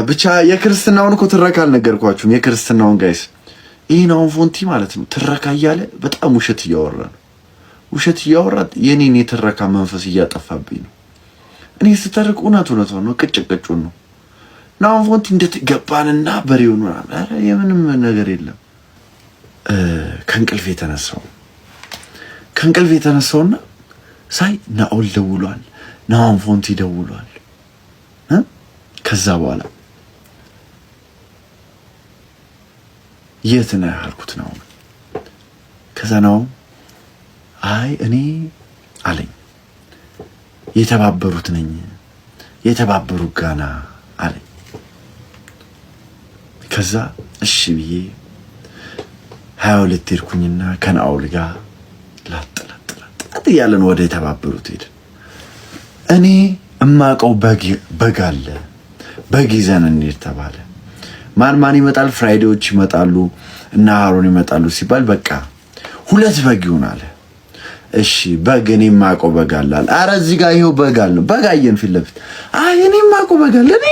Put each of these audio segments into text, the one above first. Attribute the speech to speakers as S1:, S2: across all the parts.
S1: ብቻ የክርስትናውን እኮ ትረካ አልነገርኳችሁም። የክርስትናውን ጋይስ ይሄ ነው ፎንቲ ማለት ነው። ትረካ እያለ በጣም ውሸት እያወራ ነው። ውሸት እያወራ የኔን የትረካ መንፈስ እያጠፋብኝ ነው። እኔ ስተርክ እውነት ነው፣ ቅጭቅጩን ነው። ናው ፎንቲ እንደተገባንና በሬው ነው። አረ የምንም ነገር የለም። ከእንቅልፍ የተነሳውና ሳይ ናኦል ደውሏል፣ ናው ፎንቲ ደውሏል። ከዛ በኋላ የት ነህ አልኩት ነው። ከዛ ነው አይ እኔ አለኝ የተባበሩት ነኝ፣ የተባበሩት ጋና አለኝ። ከዛ እሺ ብዬ 22 ሄድኩኝና ከናኦል ጋር ላጥ እያለን ወደ የተባበሩት ሄድን። እኔ እማቀው በግ አለ፣ በግ ይዘን እንሂድ ተባለ። ማን ይመጣል? ፍራይዴዎች ይመጣሉ እና አሮን ይመጣሉ ሲባል በቃ 2 በግ ይሁን አለ። እሺ በግ እኔ የማውቀው በግ አለ። አረ እዚህ ጋር ይሄው በግ አለ። በግ አየን ፊት ለፊት። አይ እኔ የማውቀው በግ አለ፣ እኔ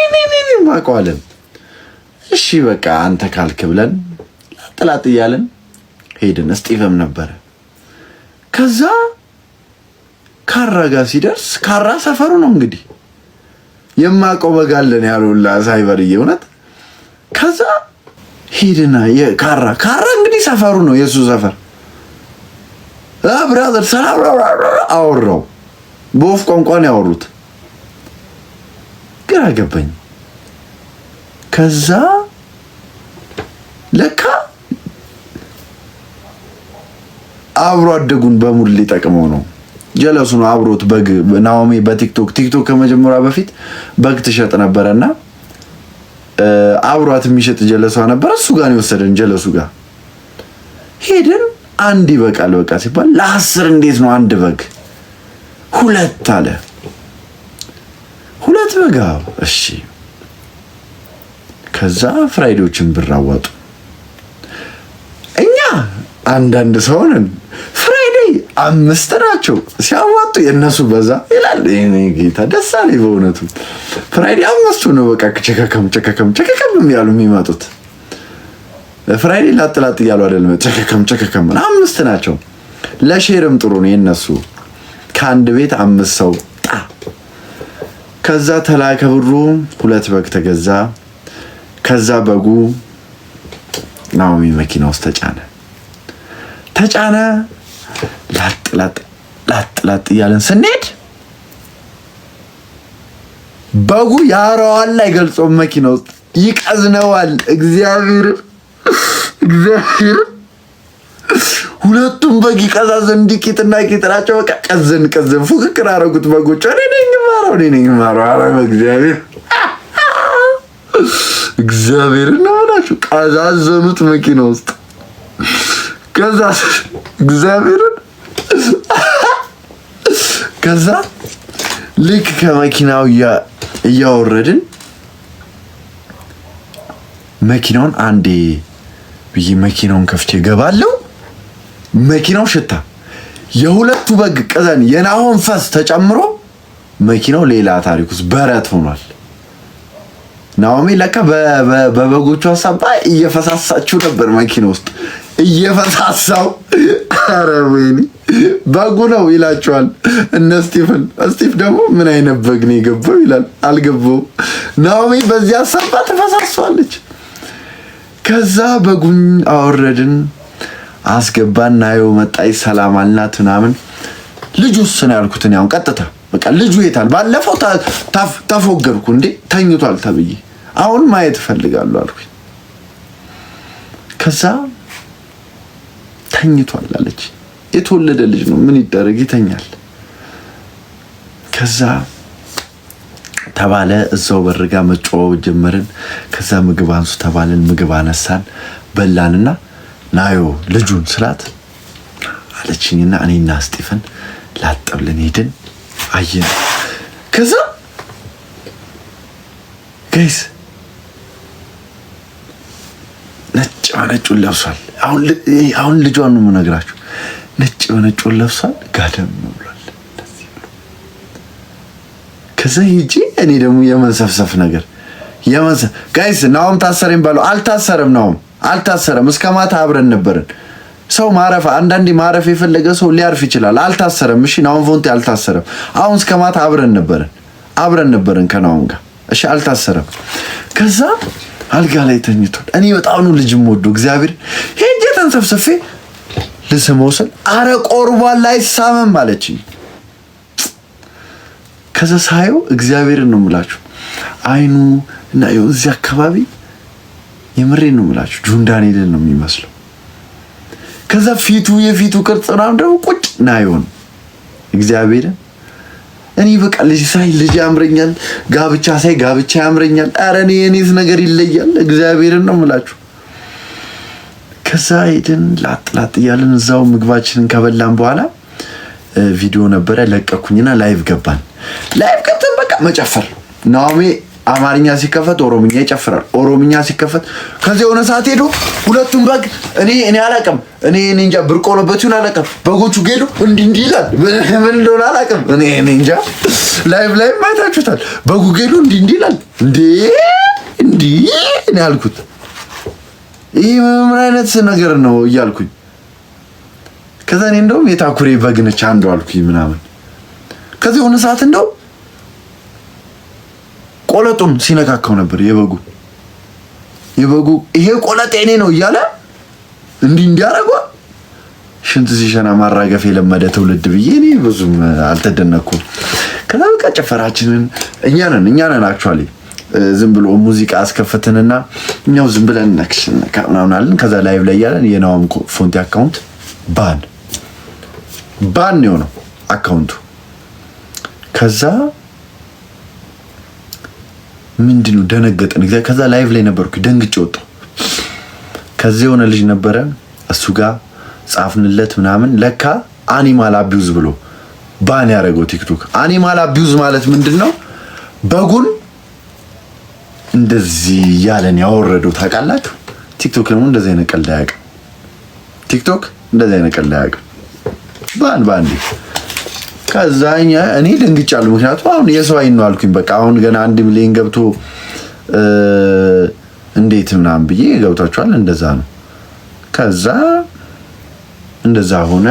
S1: የማውቀው አለ። እሺ በቃ አንተ ካልክ ብለን ላጥላጥ እያለን ሄድን። እስጢፍም ነበረ። ከዛ ካራ ጋር ሲደርስ ካራ ሰፈሩ ነው እንግዲህ የማውቀው በግ አለ ነው ያሉላ ሳይበርዬ እውነት። ከዛ ሄድና ካራ እንግዲህ ሰፈሩ ነው የሱ ሰፈር። ብራዘር ሰላም አወራው። በወፍ ቋንቋ ነው ያወሩት። ግራ ገባኝ። ከዛ ለካ አብሮ አደጉን በሙሉ ሊጠቅመው ነው። ጀለሱ ነው አብሮት በግ ናኦሚ በቲክቶክ ከመጀመሪያ በፊት በግ ትሸጥ ነበርና አብሯት የሚሸጥ ጀለሷ ነበር። እሱ ጋር ነው የወሰደን። ጀለሱ ጋር ሄደን አንድ ይበቃል በቃ ሲባል ለ10 እንዴት ነው አንድ በግ 2 አለ። 2 በግ እሺ። ከዛ ፍራይዴዎችን ብር አዋጡ። እኛ አንዳንድ ሰውንን ፍራይዴ 5 ናቸው ሲያዋጡ የነሱ በዛ ይላል። እኔ ጌታ ደስ አለኝ በእውነቱ። ፍራይዴ 5 ነው በቃ ቸከከም ያሉ የሚመጡት። ፍራይዴ ላጥላጥ እያሉ አይደለም ቸከከም 5 ናቸው። ለሼርም ጥሩ ነው የነሱ። ከአንድ ቤት 5 ሰው ጣ። ከዛ ተላከ ብሩ 2 በግ ተገዛ። ከዛ በጉ ናኦሚ መኪና ውስጥ ተጫነ። ላጥ እያለን ስንሄድ በጉ ያረዋል አይገልጾም። መኪና ውስጥ ይቀዝነዋል። እግዚአብሔር ሁለቱም በግ ይቀዛዘን እንዲቂጥና ቂጥራቸው በቃ ቀዘን ፉክክር አረጉት በጎቹ። እኔ ነኝ ማረው አረ እግዚአብሔር ነው ማለት ቀዛዘኑት መኪና ውስጥ። ከዛ እግዚአብሔርን ከዛ ልክ ከመኪናው እያወረድን መኪናውን አንዴ ብዬ መኪናውን ከፍቼ ገባለሁ። መኪናው ሽታ የሁለቱ በግ ቀዘን የናሆን ፈስ ተጨምሮ መኪናው ሌላ ታሪክ ውስጥ በረት ሆኗል። ናኦሚ ለካ በበጎቹ ሐሳብ እየፈሳሳችሁ ነበር መኪና ውስጥ እየፈሳሳው። ኧረ ወይኔ በጉ ነው ይላቸዋል እነ ስቲፍ ደግሞ ምን አይነት በግ ነው የገባው ይላል። አልገባው። ናኦሚ በዚህ ሐሳብ ተፈሳሳለች። ከዛ በጉን አወረድን አስገባን። ናዮ መጣይ ሰላም አልናት ምናምን። ልጁስ ነው ያልኩት እኔ አሁን ቀጥታ በቃ ልጁ የታል? ባለፈው ተፎገርኩ እንዴ ተኝቷል ተብዬ አሁን ማየት ፈልጋለሁ አልኩኝ። ከዛ ተኝቷል አለች። የተወለደ ልጅ ነው ምን ይደረግ ይተኛል። ከዛ ተባለ እዛው በርጋ መጫወው ጀመርን። ከዛ ምግብ አንሱ ተባለን። ምግብ አነሳን በላንና ናዮ ልጁን ስላት አለችኝና እኔና ስቲፈን ላጠብልን ሄድን አየን። ከዛ ጋይስ ነጩን ለብሷል። አሁን ልጇን ነው የምነግራችሁ። ነጩን ለብሷል። ጋደም ብሏል እንደዚህ ብሎ። ከዛ ሂጂ እኔ ደግሞ የመንሰፍሰፍ ነገር የመሰ ጋይስ ናውም ታሰረኝ ባለው አልታሰረም። ናውም አልታሰረም። እስከ ማታ አብረን ነበርን። ሰው ማረፍ አንዳንዴ ማረፍ የፈለገ ሰው ሊያርፍ ይችላል። አልታሰረም። እሺ ናውም ፎንቴ አልታሰረም። አሁን እስከ ማታ አብረን ነበርን ከናውም ጋር። እሺ አልታሰረም። ከዛ አልጋ ላይ ተኝቶ እኔ በጣም ነው ልጅ የምወደው እግዚአብሔር ሄጄ ተንሰፍሰፌ ልስመው ስል አረ ቆርቧል አይሳምም አለችኝ። ከዛ ሳየው እግዚአብሔርን ነው የምላችሁ አይኑ እና እዚህ አካባቢ የምሬን ነው የምላችሁ ጆን ዳንኤልን ነው የሚመስለው። ከዛ የፊቱ ቅርጽ ምናምን ደግሞ ቁጭ ናየው እግዚአብሔርን እኔ በቃ ልጅ ያምረኛል፣ ጋብቻ ያምረኛል። ኧረ የኔስ ነገር ይለያል። እግዚአብሔርን ነው የምላችሁ። ከዛ ሄድን ላጥ እያልን እዛው ምግባችንን ከበላን በኋላ ቪዲዮ ነበረ ለቀኩኝና ላይቭ ገብተን በቃ መጨፈር። ናኦሚ አማርኛ ሲከፈት ኦሮምኛ ይጨፍራል፣ ኦሮምኛ ሲከፈት ከዚህ የሆነ ሰዓት ሄዶ ሁለቱም በግ እኔ አላውቅም እኔ እንጃ ብርቅ ሆኖበት ይሁን አላውቅም። በጎቹ ሄዶ እንዲህ ይላል ምን እንደሆነ አላውቅም እኔ እንጃ። ላይቭ ማይታችሁታል። በጉ ሄዶ እንዲህ ይላል እንዲህ እኔ አልኩት ይሄ ምን አይነት ነገር ነው እያልኩኝ ከዛ እኔ እንደውም የታኩሬ በግ ነች አንዱ አልኩኝ ምናምን። ከዚህ የሆነ ሰዓት እንደው ቆለጡን ሲነካካው ነበር የበጉ ይሄ ቆለጤ እኔ ነው እያለ እንዲያረጋው ሽንት ሲሸና ማራገፍ የለመደ ትውልድ ብዬ እኔ ብዙም አልተደነኩም። ከዛ በቃ ጨፈራችንን እኛ ነን አክቹአሊ ዝም ብሎ ሙዚቃ አስከፈትንና እኛው ዝም ብለን ምናምን አለን። ከዛ ላይቭ ላይ ያለን የናውም ፎንቴ አካውንት ባን ነው አካውንቱ። ከዛ ምንድነው ደነገጠን። ከዛ ላይቭ ላይ ነበርኩ ደንግጬ ወጣሁ። ከዛ የሆነ ልጅ ነበረ እሱ ጋር ጻፍንለት ምናምን ለካ አኒማል አቢዩዝ ብሎ ባን ያደረገው ቲክቶክ። አኒማል አቢዩዝ ማለት ምንድነው? በጉን እንደዚህ ያለን ያወረደው ታውቃላችሁ። ቲክቶክ ደግሞ እንደዚህ አይነት ቀልድ አያውቅም። ቲክቶክ እንደዚህ አይነት ቀልድ አያውቅም። ባንዲ ከዛኛ እኔ ደንግጫለሁ። ምክንያቱም አሁን የሰው አይን ነው አልኩኝ። በቃ አሁን ገና 1 ሚሊዮን ገብቶ እንዴት ምናምን ብዬ ገብታችኋል። እንደዛ ነው። ከዛ እንደዛ ሆነ።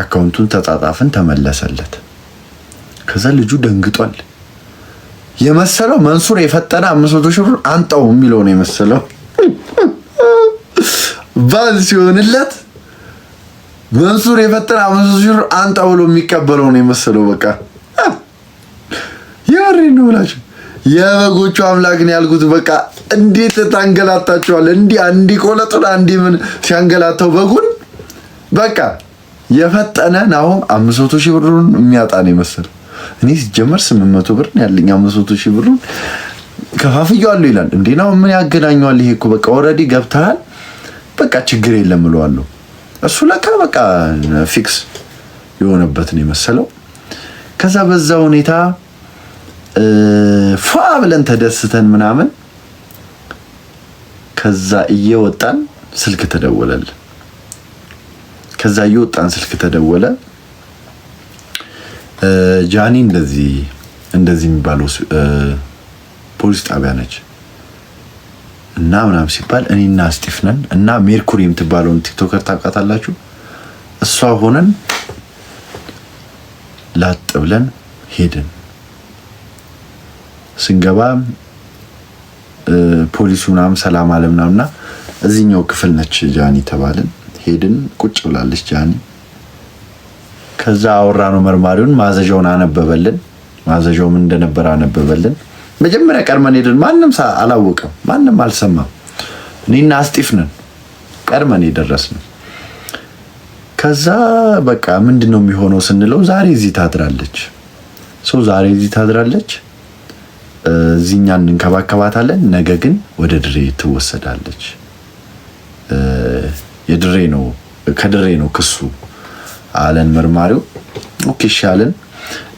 S1: አካውንቱን ተጻጻፍን፣ ተመለሰለት። ከዛ ልጁ ደንግጧል። የመሰለው መንሱር የፈጠነ 500 ሺህ ብር አንጣው የሚለው ነው የመሰለው። ባል ሲሆንለት መንሱር የፈጠነ 500 ሺህ ብር አንጣው ብሎ የሚቀበለው ነው የመሰለው። በቃ ያሬ ነው ብላችሁ የበጎቹ አምላክ ነው ያልኩት። በቃ እንዴት ታንገላታቸዋል? እንዲ ቆለጡን አንዲ ምን ሲያንገላታው በጉን በቃ የፈጠነ ነው 500 ሺህ ብሩን የሚያጣ ነው የመሰለው። እኔ ሲጀመር 800 ብር ነው ያለኝ። 500 ሺህ ብሩን ከፋፍያለሁ ይላል እንዴ ነው ምን ያገናኘዋል? ይሄ እኮ በቃ ኦሬዲ ገብተሃል፣ በቃ ችግር የለም እለዋለሁ። እሱ ለካ በቃ ፊክስ የሆነበት ነው የመሰለው። ከዛ በዛ ሁኔታ ፏ ብለን ተደስተን ምናምን ከዛ እየወጣን ስልክ ተደወለልን። ከዛ እየወጣን ስልክ ተደወለ። ጃኒ እንደዚህ የሚባለው ፖሊስ ጣቢያ ነች እና ምናምን ሲባል እኔና ስቲፍ ነን እና ሜርኩሪ የምትባለውን ቲክቶከር ታውቃታላችሁ? እሷ ሆነን ላጥ ብለን ሄድን። ስንገባ ፖሊሱ ምናምን ሰላም አለ ምናምንና እዚህኛው ክፍል ነች ጃኒ ተባልን። ሄድን። ቁጭ ብላለች ጃኒ። ከዛ አወራነው። መርማሪውን ማዘዣውን አነበበልን። ማዘዣው ምን እንደነበረ አነበበልን። መጀመሪያ ቀድመን ሄድን። ማንም አላወቀም፣ ማንም አልሰማም። እኔና ስቲፍ ነን ቀድመን የደረስነው። ከዛ በቃ ምንድነው የሚሆነው ስንለው ዛሬ እዚህ ታድራለች፣ ዛሬ እዚህ ታድራለች፣ እዚህኛ እንከባከባታለን፣ ነገ ግን ወደ ድሬ ትወሰዳለች። የድሬ ነው ከድሬ ነው ክሱ አለን መርማሪው። ኦኬ ሻለን።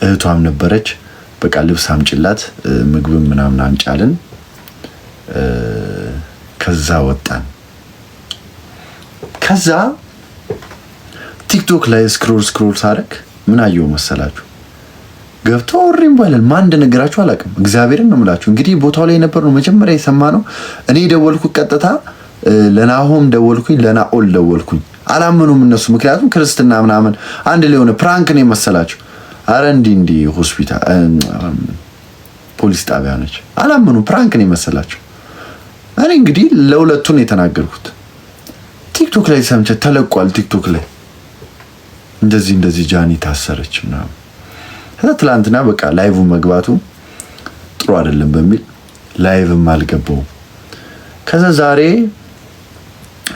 S1: እህቷም ነበረች። በቃ ልብስ አምጪላት ምግብ ምናምን አምጫለን። ከዛ ወጣን። ከዛ ቲክቶክ ላይ ስክሮል ሳረክ ምን አየው መሰላችሁ? ገብተው ወሬም ባይላል ማን እንደነገራችሁ አላውቅም። እግዚአብሔርን ነው የምላችሁ። እንግዲህ ቦታው ላይ ነበር ነው መጀመሪያ የሰማነው። እኔ ደወልኩ ቀጥታ ለናሆም ደወልኩኝ፣ ለናኦል ደወልኩኝ። አላመኑም እነሱ፣ ምክንያቱም ክርስትና ምናምን አንድ ላይ ሆነ ፕራንክ ነው የመሰላቸው። አረ እንዲህ ሆስፒታል ፖሊስ ጣቢያ ነች። አላመኑ፣ ፕራንክ ነው የመሰላቸው። እኔ እንግዲህ ለሁለቱን የተናገርኩት ቲክቶክ ላይ ሰምቼ ተለቋል። ቲክቶክ ላይ እንደዚህ ጃኒ ታሰረች ምናምን። ትላንትና በቃ ላይቭ መግባቱ ጥሩ አይደለም በሚል ላይቭም አልገባውም። ከዛ ዛሬ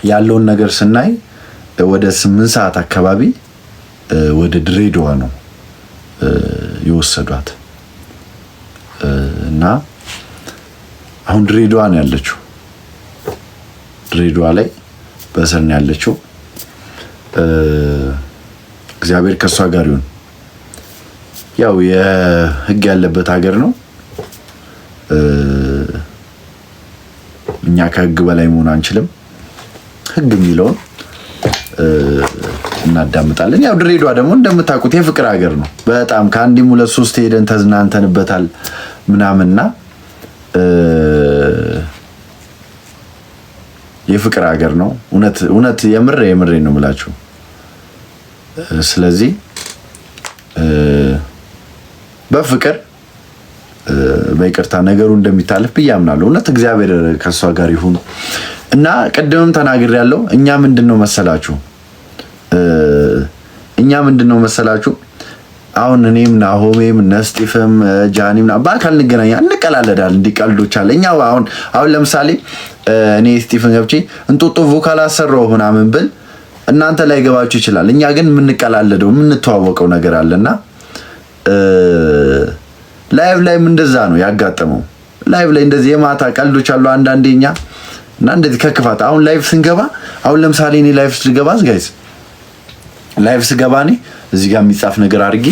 S1: ያለውን ነገር ስናይ ወደ 8 ሰዓት አካባቢ ወደ ድሬዳዋ ነው የወሰዷት እና አሁን ድሬዳዋ ነው ያለችው። ድሬዳዋ ላይ በእስር ነው ያለችው። እግዚአብሔር ከሷ ጋር ይሁን። ያው የህግ ያለበት ሀገር ነው። እኛ ከህግ በላይ መሆን አንችልም። ህግ የሚለውን እናዳምጣለን። ያው ድሬዳዋ ደግሞ እንደምታውቁት የፍቅር ሀገር ነው። በጣም ከአንድም 2-3 ሄደን ተዝናንተንበታል ምናምንና የፍቅር ሀገር ነው። እውነት የምሬ ነው የምላችሁ። ስለዚህ በፍቅር በይቅርታ ነገሩ እንደሚታለፍ ብዬ አምናለሁ። እውነት እግዚአብሔር ከሷ ጋር ይሁን እና ቀደምም ተናግሬያለሁ። እኛ ምንድነው መሰላችሁ አሁን እኔም ናሆሜም ነስጢፍም ጃኒም በአካል እንገናኛ እንቀላለዳል። እንዲቀልዶች አለ። እኛ አሁን ለምሳሌ እኔ ስጢፍን ገብቼ እንጦጦ ቮካል አሰራው ምናምን ብል እናንተ ላይ ገባችሁ ይችላል። እኛ ግን የምንቀላለደው የምንተዋወቀው ነገር አለና ላይቭ ላይ እንደዛ ነው ያጋጠመው። ላይቭ ላይ እንደዚህ የማታ ቀልዶች አሉ አንዳንዴኛ እና እንደዚህ ከክፋት አሁን ላይቭ ስንገባ አሁን ለምሳሌ እኔ ላይቭ ስገባ ጋይስ ላይቭ ስገባ እኔ እዚህ ጋር የሚጻፍ ነገር አድርጌ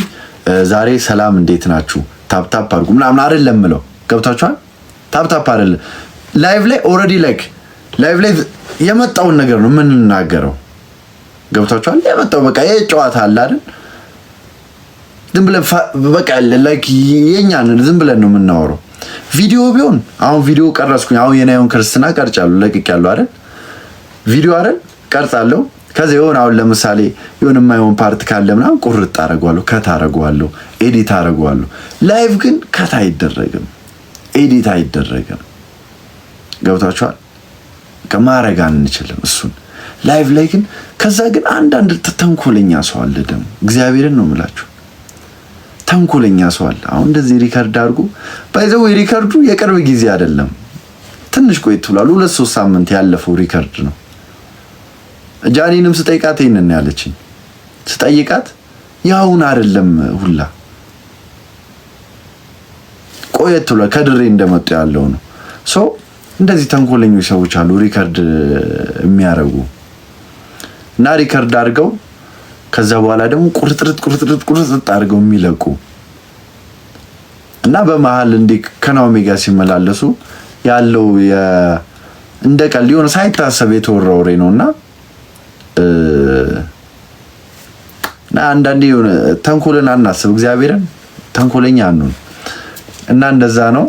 S1: ዛሬ ሰላም እንዴት ናችሁ ታፕ አድርጉ ምናምን አይደለም ምለው። ገብታችኋል? ታፕ አይደለም ላይቭ ላይ ኦልሬዲ ላይቭ ላይ የመጣውን ነገር ነው የምንናገረው። ገብታችኋል? የመጣው በቃ የጨዋታ አለ አይደል? ዝም ብለን በቃ ላይክ የኛን ዝም ብለን ነው የምናወራው። ቪዲዮ ቢሆን አሁን ቪዲዮ ቀረጽኩኝ። አሁን የናየውን ክርስትና ቀርጫለሁ ለቅቄያለሁ አይደል? ቪዲዮ አይደል ቀርጻለሁ። ከዚህ የሆነ አሁን ለምሳሌ የሆነ የማይሆን ፓርት ካለ ምናምን ቁርጥ አደርገዋለሁ፣ ከት አደርገዋለሁ፣ ኤዲት አደርገዋለሁ። ላይቭ ግን ከት አይደረግም፣ ኤዲት አይደረግም። ገብታችኋል? ከማረግ አንችልም እሱን ላይቭ ላይ ግን። ከዛ ግን አንዳንድ ተንኮለኛ ሰው አለ ደግሞ እግዚአብሔርን ነው የምላችሁ፣ ተንኮለኛ ሰው አለ። አሁን እንደዚህ ሪከርድ አድርጉ ባይዘው ሪከርዱ የቅርብ ጊዜ አይደለም፣ ትንሽ ቆይት ብሏል። 2-3 ሳምንት ያለፈው ሪከርድ ነው። ጃኒንም ስጠይቃት ይሄንን ያለችኝ ስጠይቃት ያውን አይደለም ሁላ ቆየት ብሏል። ከድሬ እንደመጡ ያለው ነው። ሶ እንደዚህ ተንኮለኞች ሰዎች አሉ ሪከርድ የሚያረጉ እና ሪከርድ አድርገው ከዛ በኋላ ደግሞ ቁርጥርጥ አድርገው የሚለቁ እና በመሃል እንዲህ ከናኦሚ ጋር ሲመላለሱ ያለው እንደ ቀልድ የሆነ ሳይታሰብ የተወራ ወሬ ነውና አንዳንዴ የሆነ ተንኮልን አናስብ፣ እግዚአብሔርን ተንኮለኛ አንሁን እና እንደዛ ነው።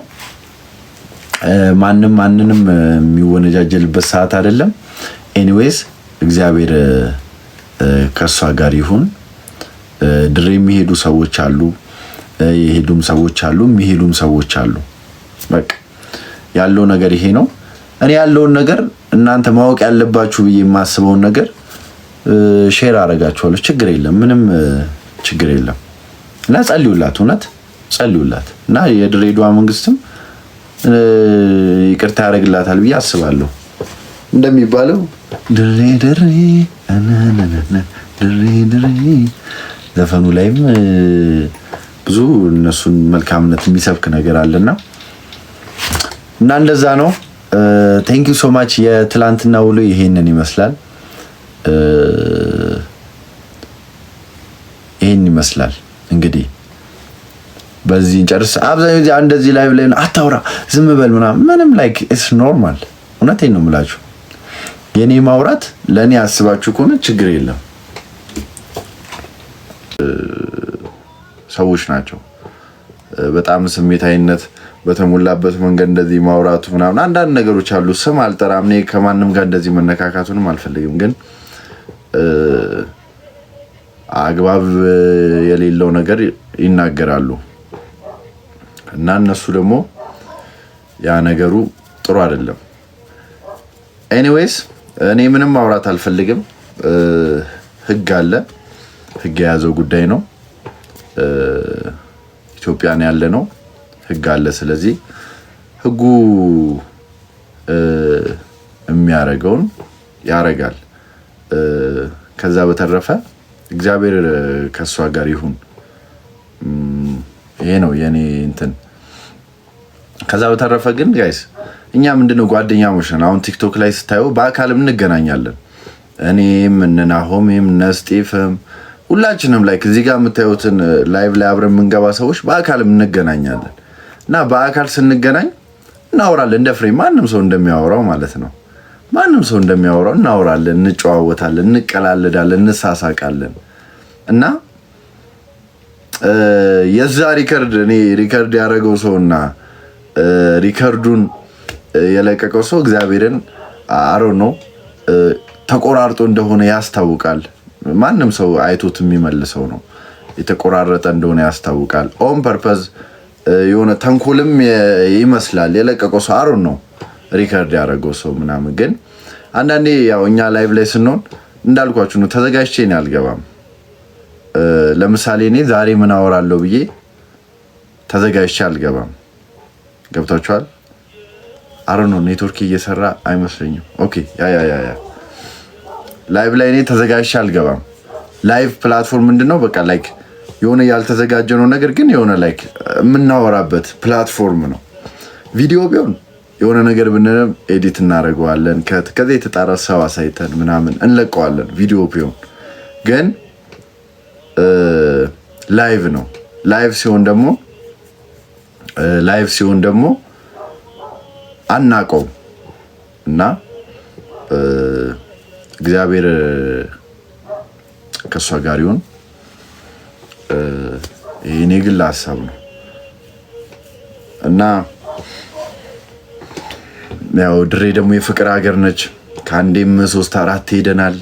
S1: ማንንም የሚወነጃጀልበት ሰዓት አይደለም። ኤኒዌይስ እግዚአብሔር ከሷ ጋር ይሁን። ድሬ የሚሄዱ ሰዎች አሉ፣ የሄዱም ሰዎች አሉ፣ የሚሄዱም ሰዎች አሉ። በቃ ያለው ነገር ይሄ ነው። እኔ ያለውን ነገር እናንተ ማወቅ ያለባችሁ ብዬ የማስበውን ነገር ሼር አደርጋችኋለሁ። ችግር የለም፣ ምንም ችግር የለም። እና ጸልዩላት፣ እውነት ጸልዩላት እና የድሬዳዋ መንግስትም ይቅርታ ያደርግላታል ብዬ አስባለሁ። እንደሚባለው ድሬ ዘፈኑ ላይም ብዙ እነሱን መልካምነት የሚሰብክ ነገር አለና እና እንደዛ ነው። ቴንክ ዩ ሶ ማች። የትላንትና ውሎ ይሄንን ይመስላል። ይሄን ይመስላል እንግዲህ በዚህ እንጨርስ። አብዛኛው ጊዜ እንደዚህ ላይቭ ላይ አታውራ ዝም በል ምንም ላይክ ኢትስ ኖርማል። እውነቴን ነው የምላችሁ። የኔ ማውራት ለኔ አስባችሁ ከሆነ ችግር የለም። ሰዎች ናቸው በጣም ስሜታዊነት በተሞላበት መንገድ እንደዚህ ማውራቱ ምናምን አንዳንድ ነገሮች አሉ። ስም አልጠራም እኔ ከማንም ጋር እንደዚህ መነካካቱንም አልፈልግም፣ ግን አግባብ የሌለው ነገር ይናገራሉ እና እነሱ ደግሞ ያ ነገሩ ጥሩ አይደለም። ኤኒዌይስ እኔ ምንም ማውራት አልፈልግም። ህግ አለ፣ ህግ የያዘው ጉዳይ ነው። ኢትዮጵያን ያለ ነው፣ ህግ አለ። ስለዚህ ህጉ የሚያረገውን ያረጋል። ከዛ በተረፈ እግዚአብሔር ከሷ ጋር ይሁን። ይሄ ነው የኔ እንትን። ከዛ በተረፈ ግን ጋይስ እኛ ምንድነው ጓደኛሞች ነን። አሁን ቲክቶክ ላይ ስታዩ በአካልም እንገናኛለን። እኔም እነ ናሆምም እነ ስጤፍም ሁላችንም ላይክ እዚህ ጋር የምታዩትን ላይቭ ላይ አብረን የምንገባ ሰዎች በአካልም እንገናኛለን እና በአካል ስንገናኝ እናወራለን። እንደ ፍሬ ማንም ሰው እንደሚያወራው ማለት ነው። ማንም ሰው እንደሚያወራው እናወራለን፣ እንጨዋወታለን፣ እንቀላለዳለን፣ እንሳሳቃለን እና የዛ ሪከርድ እኔ ሪከርድ ያደረገው ሰውና ሪከርዱን የለቀቀው ሰው እግዚአብሔርን አሮ ነው ተቆራርጦ እንደሆነ ያስታውቃል። ማንም ሰው አይቶት የሚመልሰው ነው። የተቆራረጠ እንደሆነ ያስታውቃል። ኦን ፐርፐዝ የሆነ ተንኮልም ይመስላል የለቀቀው ሰው አሮ ነው ሪከርድ ያደረገው ሰው ምናምን። ግን አንዳንዴ ያው እኛ ላይቭ ላይ ስንሆን እንዳልኳችሁ ነው፣ ተዘጋጅቼ ነው አልገባም። ለምሳሌ እኔ ዛሬ ምን አወራለሁ ብዬ ተዘጋጅቼ አልገባም። ገብታችኋል? አሮ ነው ኔትወርክ እየሰራ አይመስለኝም። ኦኬ ያ ላይቭ ላይ እኔ ተዘጋጅቼ አልገባም። ላይቭ ፕላትፎርም ምንድነው? በቃ ላይክ የሆነ ያልተዘጋጀነው ነገር ግን የሆነ ላይክ የምናወራበት ፕላትፎርም ነው። ቪዲዮ ቢሆን የሆነ ነገር ብንንም ኤዲት እናደርገዋለን፣ ከዛ የተጣራ ሰው አሳይተን ምናምን እንለቀዋለን። ቪዲዮ ቢሆን ግን ላይቭ ነው። ላይቭ ሲሆን ደግሞ አናውቀውም እና እግዚአብሔር ከሷ ጋር ይሁን። የኔ ግል ሀሳብ ነው እና ያው ድሬ ደግሞ የፍቅር ሀገር ነች። ከአንዴም 3-4 ሄደናል።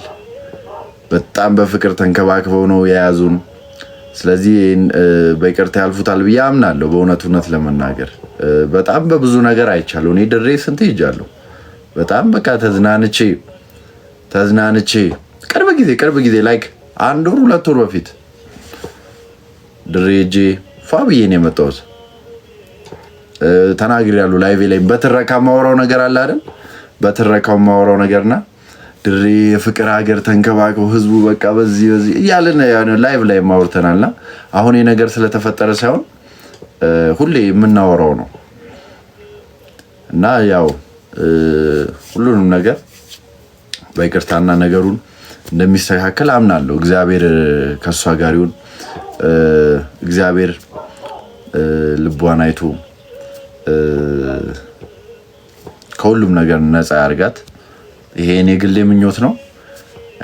S1: በጣም በፍቅር ተንከባክበው ነው የያዙን። ስለዚህ በይቅርታ ያልፉታል ብዬ አምናለሁ። በእውነት ለመናገር በጣም በብዙ ነገር አይቻለሁ። እኔ ድሬ ስንት ሄጃለሁ። በጣም በቃ ተዝናንቼ ቅርብ ጊዜ ላይክ 1 ወር 2 ወር በፊት ድሬ ሄጄ ፏ ብዬ ነው የመጣሁት። ተናግሬያለሁ ላይቭ ላይ በትረካ ማወራው ነገር አለ አይደል? በትረካው ማወራው ነገርና ድሬ የፍቅር ሀገር ተንከባከው ህዝቡ በቃ በዚህ እያለን ላይቭ ላይ ማውርተናልና አሁን የነገር ስለተፈጠረ ሳይሆን ሁሌ የምናወራው ነው እና ያው ሁሉንም ነገር በይቅርታና ነገሩን እንደሚስተካከል አምናለሁ። እግዚአብሔር ከሷ ጋር ይሁን። እግዚአብሔር ልቧን አይቶ ከሁሉም ነገር ነፃ ያርጋት። ይሄ እኔ ግሌ ምኞት ነው።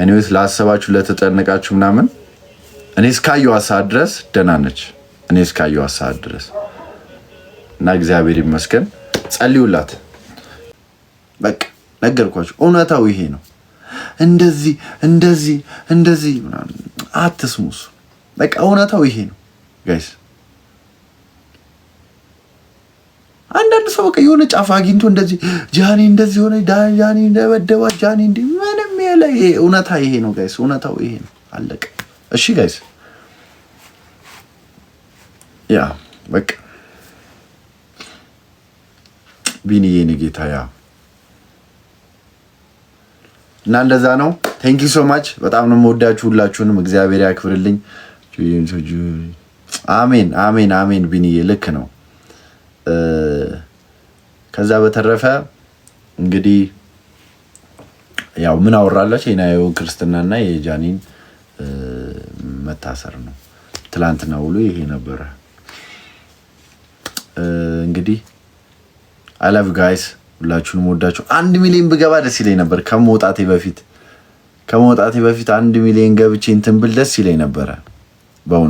S1: እኔስ ላሰባችሁ ለተጨነቃችሁ ምናምን እኔ እስካየኋት ሰዓት ድረስ ደህና ነች። እኔ እስካየኋት ሰዓት ድረስ እና እግዚአብሔር ይመስገን። ጸልዩላት። በቃ ነገርኳችሁ። እውነታው ይሄ ነው። እንደዚህ ምናምን አትስሙስ። በቃ እውነታው ይሄ ነው ጋይስ። አንዳንድ ሰው በቃ የሆነ ጫፍ አግኝቶ እንደዚህ ጃኒ እንደዚህ ሆነ፣ ጃኒ እንደበደባ፣ ጃኒ እንደ ምንም የለ። ይሄ እውነታ ይሄ ነው ጋይስ። እውነታው ይሄ ነው። አለቀ። እሺ ጋይስ፣ ያ በቃ ቢኒዬ ነው ጌታ ያ እና እንደዛ ነው። ቴንክ ዩ ሶ ማች። በጣም ነው የምወዳችሁ ሁላችሁንም። እግዚአብሔር ያክብርልኝ። አሜን። ቢኒዬ ልክ ነው። ከዛ በተረፈ እንግዲህ ያው ምን አወራላችሁ? የናየው ክርስትናና የጃኒን መታሰር ነው። ትላንትና ውሎ ይሄ ነበረ። እንግዲህ አይ ላቭ ጋይስ፣ ሁላችሁንም ወዳችሁ። 1 ሚሊዮን ብገባ ደስ ይለኝ ነበር። ከመውጣቴ በፊት 1 ሚሊዮን ገብቼ እንትን ብል ደስ ይለኝ ነበረ በእውነት።